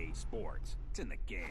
EA Sports. It's in the game.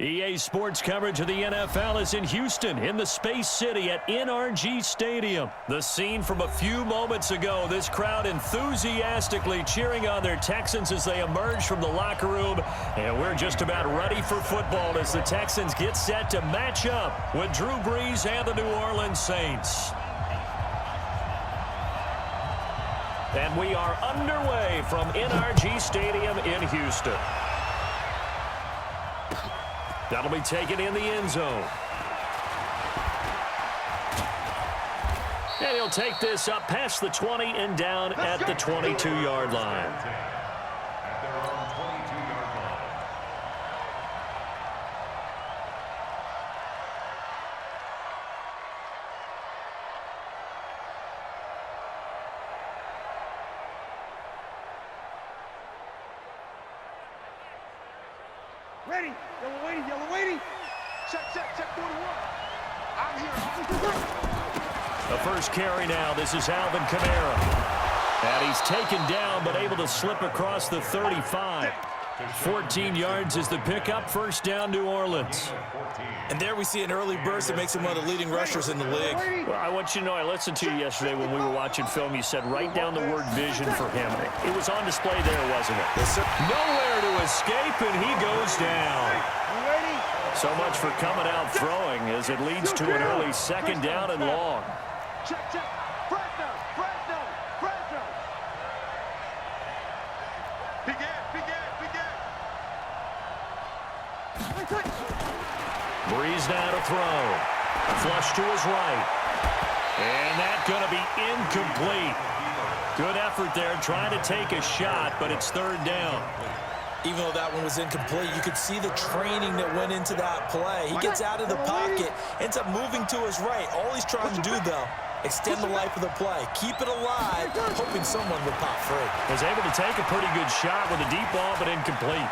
EA Sports coverage of the NFL is in Houston, in the Space City at NRG Stadium. The scene from a few moments ago, this crowd enthusiastically cheering on their Texans as they emerge from the locker room. And we're just about ready for football as the Texans get set to match up with Drew Brees and the New Orleans Saints. And we are underway from NRG Stadium in Houston. That'll be taken in the end zone. And he'll take this up past the 20 and down at the 22-yard line. Ready, yellow waiting. Check, 41. I'm here. The first carry now, this is Alvin Kamara. And he's taken down, but able to slip across the 35. 14 yards is the pickup, first down New Orleans. And there we see an early burst that makes him one of the leading rushers in the league. Well, I want you to know, I listened to you yesterday when we were watching film. You said write down the word vision for him. It was on display there, wasn't it? Yes, sir. Nowhere to escape, and he goes down. So much for coming out throwing as it leads to an early second down and long. Check. Fresno. Begin. Brees now to throw. Flush to his right. And that's going to be incomplete. Good effort there trying to take a shot, but it's third down. Even though that one was incomplete, you could see the training that went into that play. He gets out of the pocket, ends up moving to his right. All he's trying to do, though, extend the life of the play. Keep it alive, hoping someone would pop free. Was able to take a pretty good shot with a deep ball, but incomplete.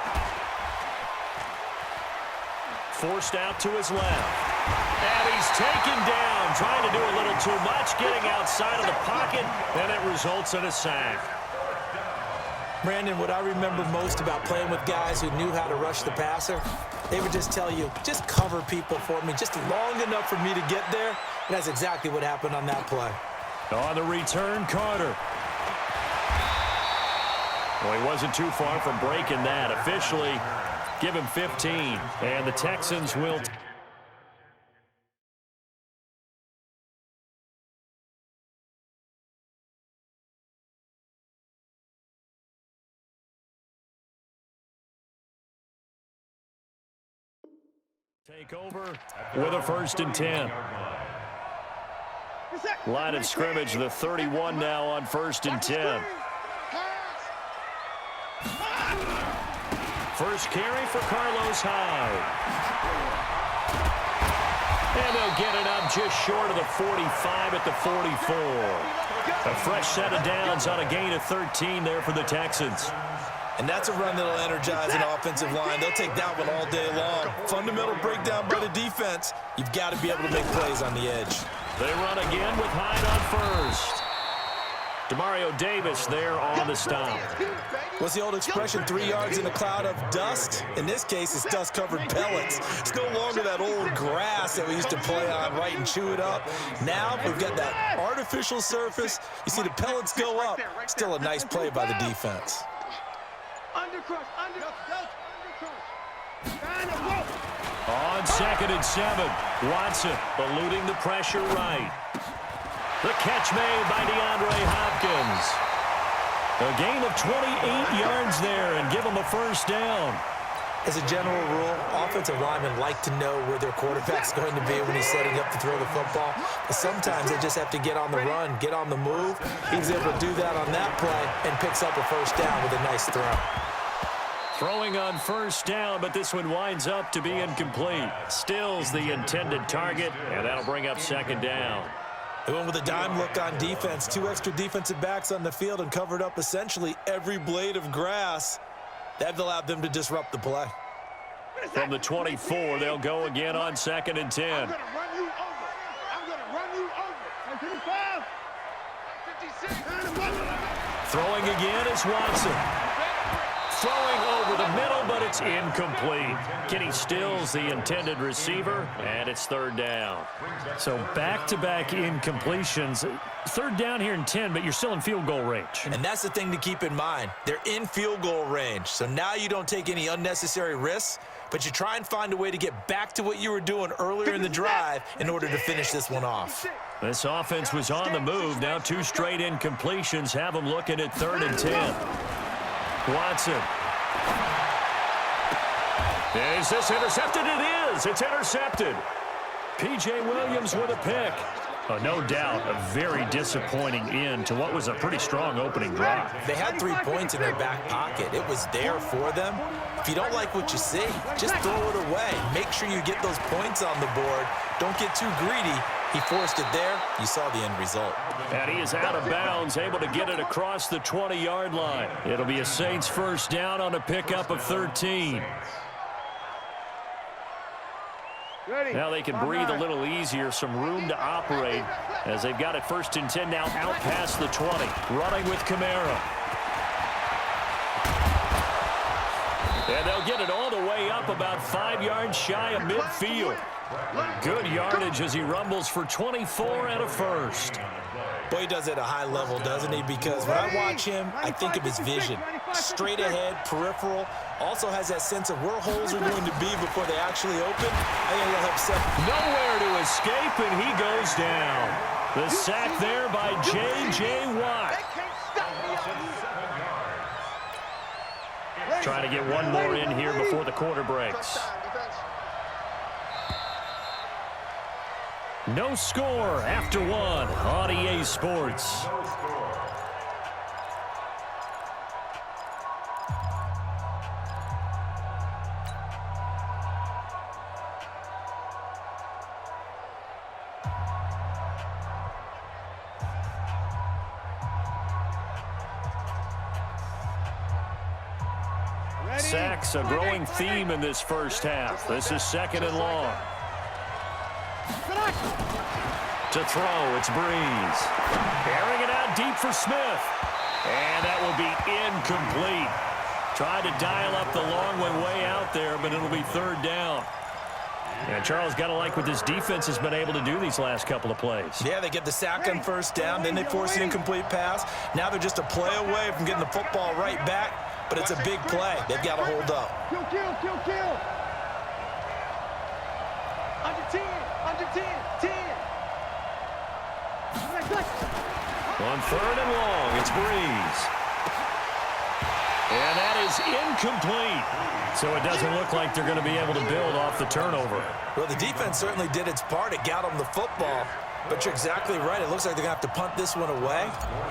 Forced out to his left. And he's taken down, trying to do a little too much, getting outside of the pocket, and it results in a sack. Brandon, what I remember most about playing with guys who knew how to rush the passer, they would just tell you, just cover people for me, just long enough for me to get there. And that's exactly what happened on that play. On the return, Carter. Well, he wasn't too far from breaking that. Officially, give him 15. And the Texans will take over with a 1st and 10. Line of scrimmage, the 31 now on 1st and 10. First carry for Carlos Hyde. And they'll get it up just short of the 45 at the 44. A fresh set of downs on a gain of 13 there for the Texans. And that's a run that'll energize an offensive line. They'll take that one all day long. Fundamental breakdown by the defense. You've got to be able to make plays on the edge. They run again with Hyde on first. Demario Davis there on the stop. What's the old expression, 3 yards in a cloud of dust? In this case, it's dust-covered pellets. It's no longer that old grass that we used to play on, right, and chew it up. Now we've got that artificial surface. You see the pellets go up. Still a nice play by the defense. On 2nd and 7, Watson eluding the pressure right. The catch made by DeAndre Hopkins. A gain of 28 yards there and give them a 1st down. As a general rule, offensive linemen like to know where their quarterback's going to be when he's setting up to throw the football. But sometimes they just have to get on the run, get on the move. He was able to do that on that play and picks up a 1st down with a nice throw. Throwing on 1st down, but this one winds up to be incomplete. Stills the intended target, and that'll bring up 2nd down. They went with a dime look on defense. 2 extra defensive backs on the field and covered up essentially every blade of grass. That allowed them to disrupt the play. From the 24, they'll go again on 2nd and 10. I'm going to run you over. I'm going to run you over. 55. 56. Throwing again is Watson. Throwing over the middle, but it's incomplete. Kenny Stills the intended receiver, and it's 3rd down. So back-to-back incompletions. 3rd down here in 10, but you're still in field goal range. And that's the thing to keep in mind. They're in field goal range. So now you don't take any unnecessary risks, but you try and find a way to get back to what you were doing earlier in the drive in order to finish this one off. This offense was on the move. Now 2 straight incompletions have them looking at 3rd and 10. Watson. Is this intercepted? It is. It's intercepted. P.J. Williams with a pick. No doubt a very disappointing end to what was a pretty strong opening drive. They had 3 points in their back pocket. It was there for them. If you don't like what you see, just throw it away. Make sure you get those points on the board. Don't get too greedy. He forced it there. You saw the end result. And he is out of bounds, able to get it across the 20-yard line. It'll be a Saints 1st down on a pickup of 13. Now they can breathe a little easier, some room to operate as they've got it 1st and 10 now out past the 20. Running with Kamara. And they'll get it all the way up about 5 yards shy of midfield. Good yardage as he rumbles for 24 and a 1st. Boy, he does it at a high level, doesn't he? Because when I watch him, I think of his vision. Straight ahead, peripheral. Also has that sense of where holes are going to be before they actually open. I think he'll have set. Nowhere to escape, and he goes down. The sack there by J.J. Watt. Trying to get one more in here before the quarter breaks. No score after 1 on EA Sports. Sacks, a growing theme in this 1st half. This is 2nd and long. To throw, it's Breeze. Airing it out deep for Smith. And that will be incomplete. Tried to dial up the long one way out there, but it'll be third down. And Charles, got to like what this defense has been able to do these last couple of plays. Yeah, they get the sack on first down, then they force an incomplete pass. Now they're just a play away from getting the football right back, but it's a big play. They've got to hold up. Kill. Under 10, 10. On third and long, it's Breeze. And that is incomplete. So it doesn't look like they're going to be able to build off the turnover. Well, the defense certainly did its part. It got them the football. But you're exactly right. It looks like they're going to have to punt this one away.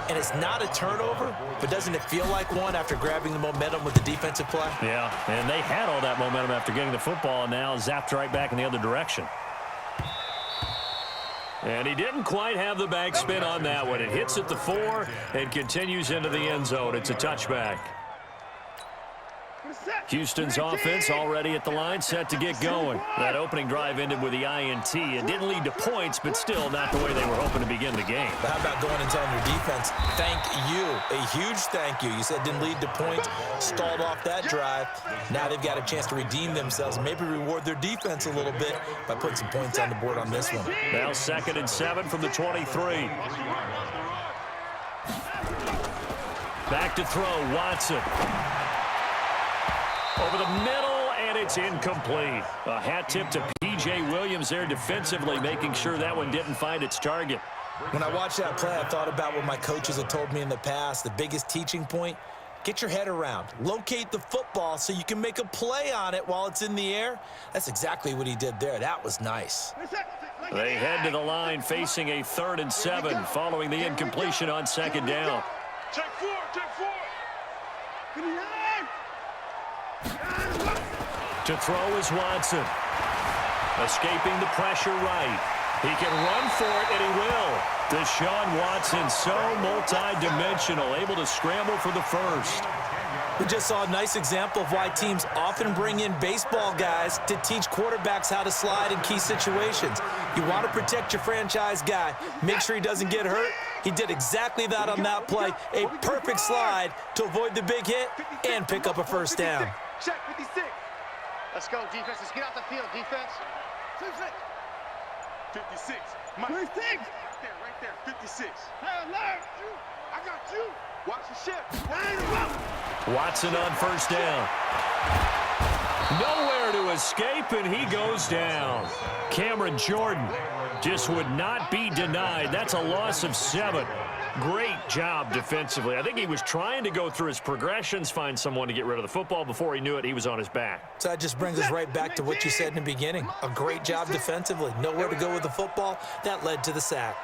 And it's not a turnover, but doesn't it feel like one after grabbing the momentum with the defensive play? Yeah, and they had all that momentum after getting the football, and now zapped right back in the other direction. And he didn't quite have the backspin on that one. It hits at the 4 and continues into the end zone. It's a touchback. Houston's offense already at the line, set to get going. That opening drive ended with the INT. It didn't lead to points, but still not the way they were hoping to begin the game. But how about going and telling your defense, thank you, a huge thank you. You said didn't lead to points, stalled off that drive. Now they've got a chance to redeem themselves, maybe reward their defense a little bit by putting some points on the board on this one. Now 2nd and 7 from the 23. Back to throw, Watson. Over the middle, and it's incomplete. A hat tip to P.J. Williams there defensively, making sure that one didn't find its target. When I watched that play, I thought about what my coaches had told me in the past. The biggest teaching point, get your head around. Locate the football so you can make a play on it while it's in the air. That's exactly what he did there. That was nice. They head to the line facing a 3rd and 7 following the incompletion on 2nd down. Check 4. To throw is Watson. Escaping the pressure right. He can run for it, and he will. Deshaun Watson, so multi-dimensional, able to scramble for the first. We just saw a nice example of why teams often bring in baseball guys to teach quarterbacks how to slide in key situations. You want to protect your franchise guy. Make sure he doesn't get hurt. He did exactly that on that play. A perfect slide to avoid the big hit and pick up a first down. Check 56. Let's go, defense. Let's get out the field, defense. 56. 56. Right there. 56. I got you. Watch the ship. Watson on first down. Nowhere to escape, and he goes down. Cameron Jordan just would not be denied. That's a loss of 7. Great job defensively. I think he was trying to go through his progressions, find someone to get rid of the football. Before he knew it, he was on his back. So that just brings us right back to what you said in the beginning. A great job defensively. Nowhere to go with the football. That led to the sack.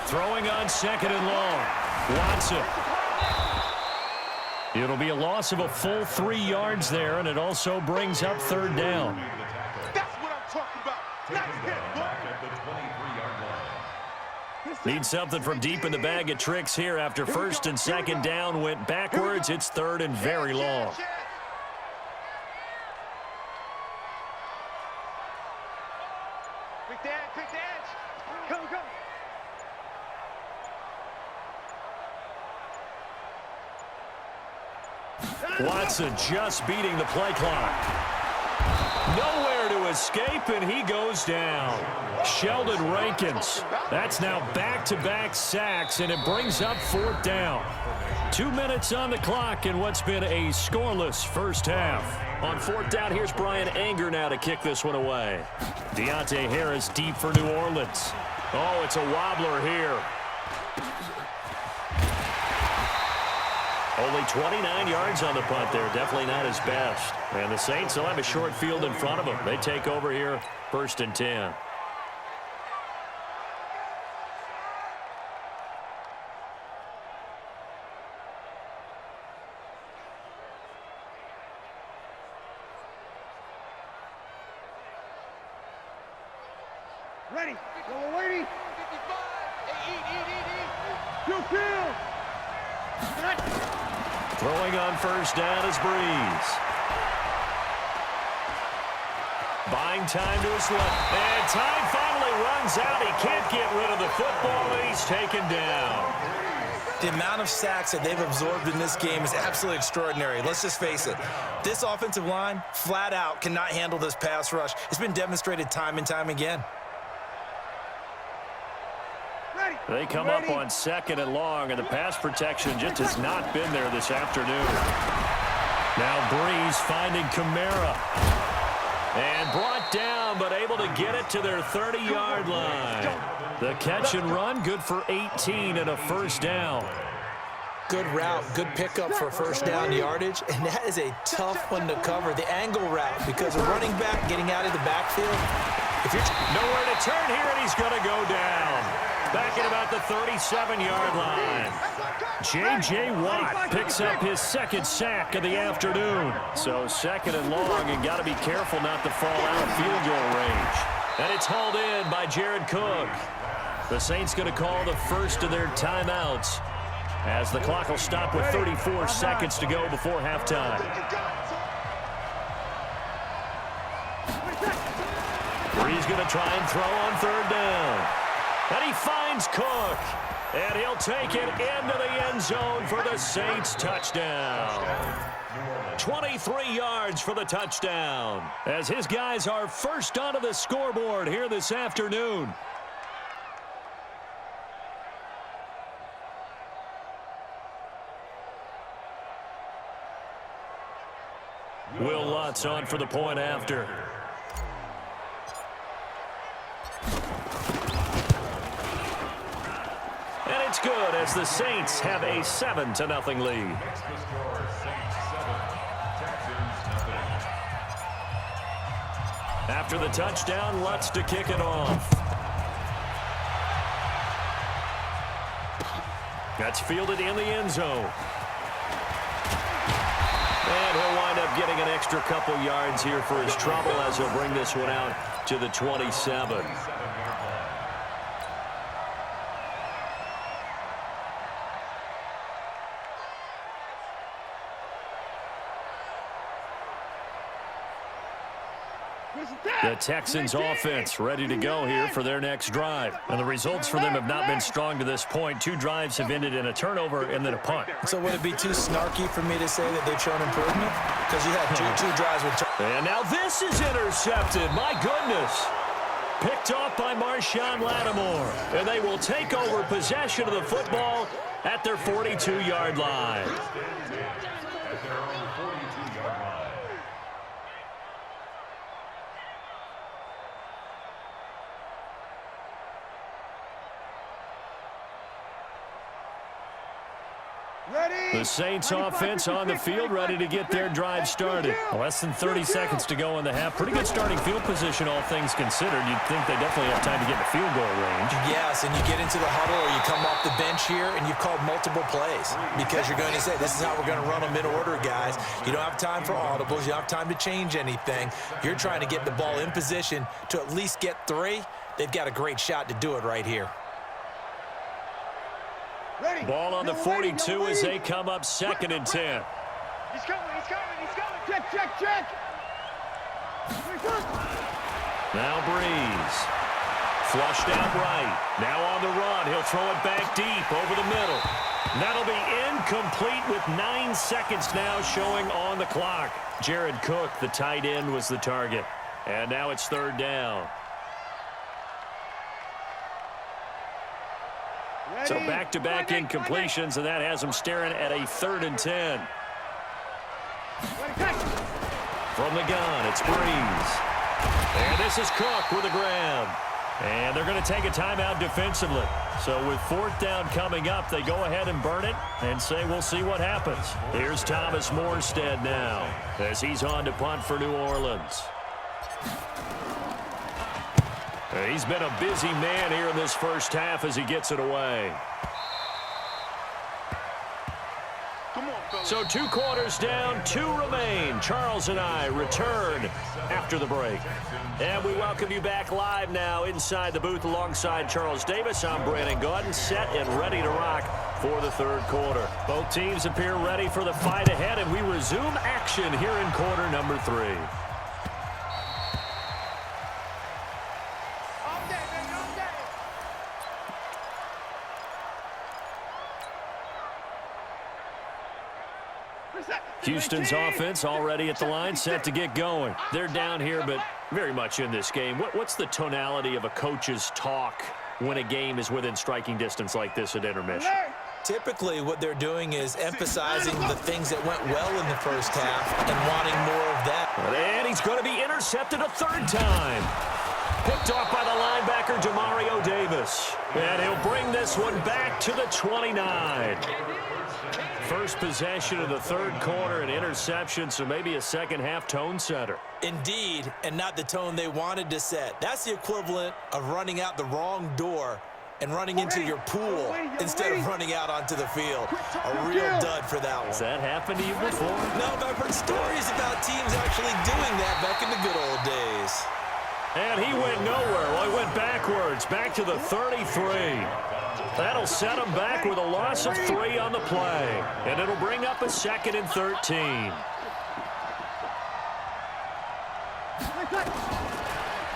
Throwing on 2nd and long. Watson. It'll be a loss of a full 3 yards there, and it also brings up 3rd down. That's what I'm talking about. Nice hit, boy. Need something from deep in the bag of tricks here after 1st and 2nd down went backwards. It's 3rd and very long. Quick dance. Go. Watson just beating the play clock. Nowhere to escape, and he goes down. Sheldon Rankins. That's now back-to-back sacks, and it brings up 4th down. 2 minutes on the clock in what's been a scoreless first half. On 4th down, here's Brian Anger now to kick this one away. Deontay Harris deep for New Orleans. Oh, it's a wobbler here. Only 29 yards on the punt there. Definitely not his best. And the Saints will have a short field in front of them. They take over here, 1st and 10. Ready. Go, waiting. 55. Eat. Throwing on first down is Breeze. Buying time to his left. And time finally runs out. He can't get rid of the football, and he's taken down. The amount of sacks that they've absorbed in this game is absolutely extraordinary. Let's just face it. This offensive line, flat out, cannot handle this pass rush. It's been demonstrated time and time again. They come up on 2nd and long, and the pass protection just has not been there this afternoon. Now Breeze finding Kamara. And brought down, but able to get it to their 30-yard line. The catch and run, good for 18 and a first down. Good route, good pickup for first down yardage, and that is a tough one to cover, the angle route, because a running back getting out of the backfield. If you're nowhere to turn here, and he's going to go down. Back at about the 37-yard line. J.J. Watt picks up his 2nd sack of the afternoon. So 2nd and long, and got to be careful not to fall out of field goal range. And it's hauled in by Jared Cook. The Saints going to call the first of their timeouts as the clock will stop with 34 seconds to go before halftime. Breeze going to try and throw on 3rd down. And he finds Cook. And he'll take it into the end zone for the Saints touchdown. 23 yards for the touchdown, as his guys are first onto the scoreboard here this afternoon. Will Lutz on for the point after. And it's good as the Saints have a 7-0 lead. After the touchdown, Lutz to kick it off. That's fielded in the end zone. And he'll wind up getting an extra couple yards here for his trouble as he'll bring this one out to the 27. The Texans offense ready to go here for their next drive. And the results for them have not been strong to this point. 2 drives have ended in a turnover and then a punt. So would it be too snarky for me to say that they've shown improvement? Because you had two drives with and now this is intercepted. My goodness. Picked off by Marshawn Lattimore. And they will take over possession of the football at their 42-yard line. The Saints offense on the field ready to get their drive started. Less than 30 seconds to go in the half. Pretty good starting field position, all things considered. You'd think they definitely have time to get in the field goal range. Yes, and you get into the huddle or you come off the bench here and you've called multiple plays because you're going to say, this is how we're going to run them in order, guys. You don't have time for audibles. You don't have time to change anything. You're trying to get the ball in position to at least get 3. They've got a great shot to do it right here. Ready. Ball on the 42 as they come up 2nd and 10. He's coming, he's coming, he's coming. Check, check, check. Now Breeze. Flushed out right. Now on the run. He'll throw it back deep over the middle. That'll be incomplete with 9 seconds now showing on the clock. Jared Cook, the tight end, was the target. And now it's 3rd down. So back-to-back incompletions, and that has them staring at a 3rd and 10. From the gun, it's Breeze. And this is Cook with a grab. And they're going to take a timeout defensively. So with 4th down coming up, they go ahead and burn it and say we'll see what happens. Here's Thomas Morstead now as he's on to punt for New Orleans. He's been a busy man here in this first half as he gets it away. So 2 quarters down, 2 remain. Charles and I return after the break. And we welcome you back live now inside the booth alongside Charles Davis. I'm Brandon Gaudin, set and ready to rock for the 3rd quarter. Both teams appear ready for the fight ahead, and we resume action here in quarter number 3. Houston's offense already at the line, set to get going. They're down here, but very much in this game. What's the tonality of a coach's talk when a game is within striking distance like this at intermission? Typically, what they're doing is emphasizing the things that went well in the first half and wanting more of that. And he's going to be intercepted a third time. Picked off by the linebacker, Demario Davis. And he'll bring this one back to the 29. First possession of the third quarter, an interception, so maybe a second-half tone setter. Indeed, and not the tone they wanted to set. That's the equivalent of running out the wrong door and running into your pool instead of running out onto the field. A real dud for that one. Has that happened to you before? No, but I've heard stories about teams actually doing that back in the good old days. And he went nowhere. Well, he went backwards, back to the 33. That'll set him back with a loss of 3 on the play. And it'll bring up a 2nd and 13.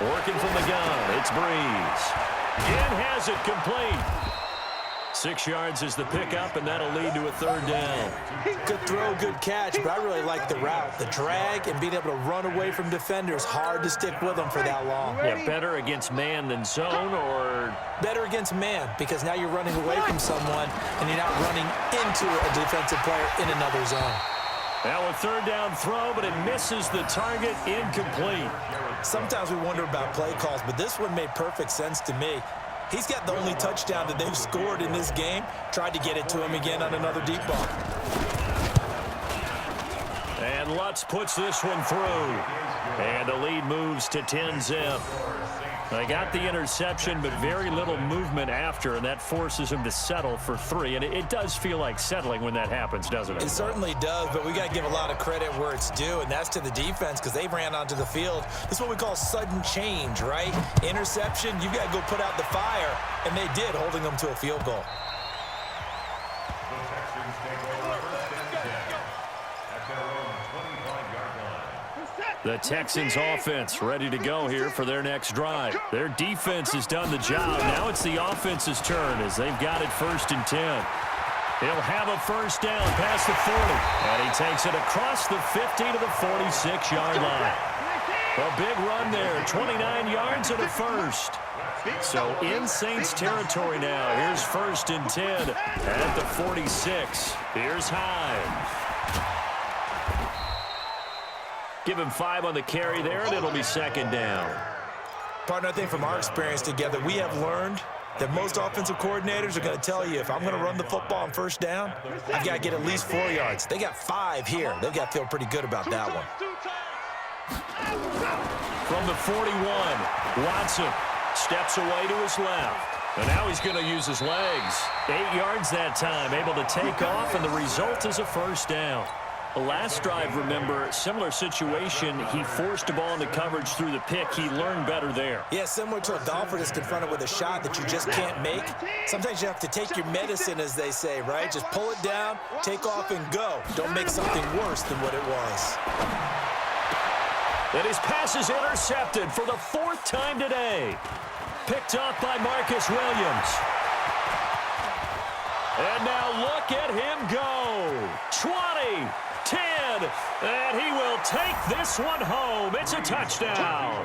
Working from the gun, it's Breeze. And has it complete. 6 yards is the pickup, and that'll lead to a third down. Good throw, good catch, but I really like the route. The drag and being able to run away from defenders, hard to stick with them for that long. Yeah, better against man than zone, or? Better against man, because now you're running away from someone, and you're not running into a defensive player in another zone. Now a third down throw, but it misses the target, incomplete. Sometimes we wonder about play calls, but this one made perfect sense to me. He's got the only touchdown that they've scored in this game. Tried to get it to him again on another deep ball. And Lutz puts this one through. And the lead moves to 10-zip. They got the interception, but very little movement after, and that forces him to settle for 3. And it does feel like settling when that happens, doesn't it? It certainly does, but we got to give a lot of credit where it's due, and that's to the defense because they ran onto the field. This is what we call sudden change, right? Interception, you've got to go put out the fire, and they did, holding them to a field goal. The Texans offense ready to go here for their next drive. Their defense has done the job. Now it's the offense's turn as they've got it 1st and 10. He'll have a first down past the 40. And he takes it across the 50 to the 46-yard line. A big run there, 29 yards and a first. So in Saints territory now. Here's 1st and 10 at the 46. Here's Hyde. Give him 5 on the carry there, and it'll be 2nd down. Partner, I think from our experience together, we have learned that most offensive coordinators are going to tell you, if I'm going to run the football on 1st down, I've got to get at least 4 yards. They got 5 here. They've got to feel pretty good about that one. From the 41, Watson steps away to his left. And now he's going to use his legs. 8 yards that time, able to take off, and the result is a first down. The last drive, remember, similar situation. He forced the ball into coverage through the pick. He learned better there. Yeah, similar to a golfer that's confronted with a shot that you just can't make. Sometimes you have to take your medicine, as they say, right? Just pull it down, take off, and go. Don't make something worse than what it was. And his pass is intercepted for the 4th time today. Picked off by Marcus Williams. And now look at him go. 20. 10, and he will take this one home. It's a touchdown.